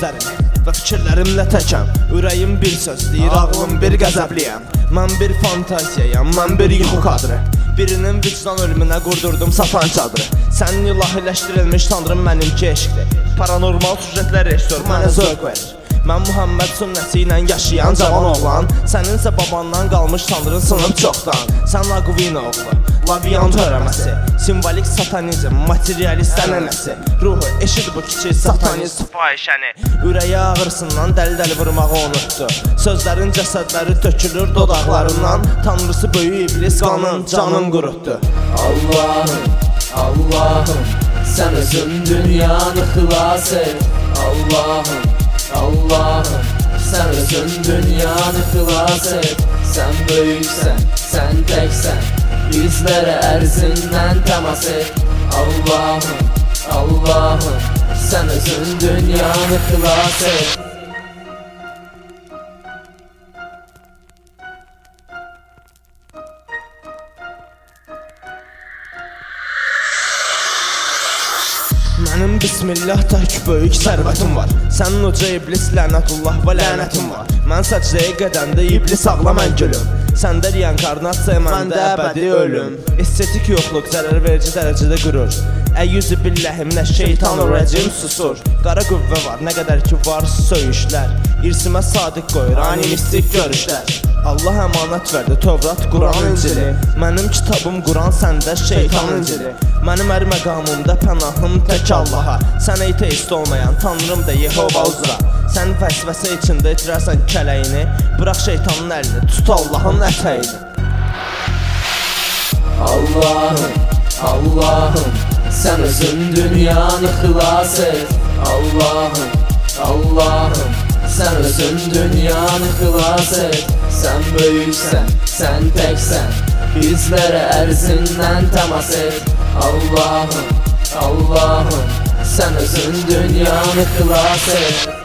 gözlərini və fikirlərimlə təkəm. Ürəyim bir söz deyir, ağlım bir qəzəbliyəm. Mən bir fantaziyayam, mən bir yuxu kadrı. Birinin vicdan ölümünə qurdurdum satan çadırı. Sənin ilahiləşdirilmiş tanrım mənimki eşqdir. Paranormal süjetlər rejissor mənə zövq verir. Mən Muhammed sünnəsi ilə yaşayan cavan oğlan. Səninsə babandan qalmış tanrın sınıb çoxdan. Sən Laqvina oğlu, Lavian törəməsi, simvolik satanizm, materialist ənənəsi. Ruhu eşid bu kiçik satanist fahişəni. Ürəyi ağrısından dəli-dəli vurmağı unutdu. Sözlərin cəsədləri tökülür dodaqlarından. Tanrısı böyük iblis qanın canın qurutdu. Allahım, Allahım, sən özün dünyanı xilas et. Allahım, Allahım, sən özün dünyanı xilas et. Sən böyüksən, sən təksən, bizlərə ərzindən təmas et. Allahım, Allahım, sən özün dünyanı xilas et. Mənim bismillah tək böyük sərvətim var. Sənin uca iblis lənətullah və lənətim var. Mən səcdəyə qədəmdə iblis ağla mən gülüm. Səndə reinkarnasiya, məndə əbədi ölüm. Estetik yoxluq zərər verici dərəcədə qürur. Əyyüzü billəhi minə şeytanur rəcim susur. Qara qüvvə var, nə qədər ki var söyüşlər. İrsimə sadiq qoyur, animistik görüşlər. Allah əmanət verdi, Tövrat, Quran, İncili. Mənim kitabım Quran, səndə şeytan İncili. Mənim hər məqamımda pənahım tək Allaha. Sən eyteist olmayan, tanrım da Yehova uzra. Sən vəsvəsə içində itirərsən kələyini. Bıraq şeytanın əlini, tut Allahın ətəyini. Allahım, Allahım, sən özün dünyanı xilas et. Allahım, Allahım, sən özün dünyanı xilas et. Sən böyüksən, sən təksən, bizlərə ərzindən təmas et. Allahım, Allahım, sən özün dünyanı xilas et.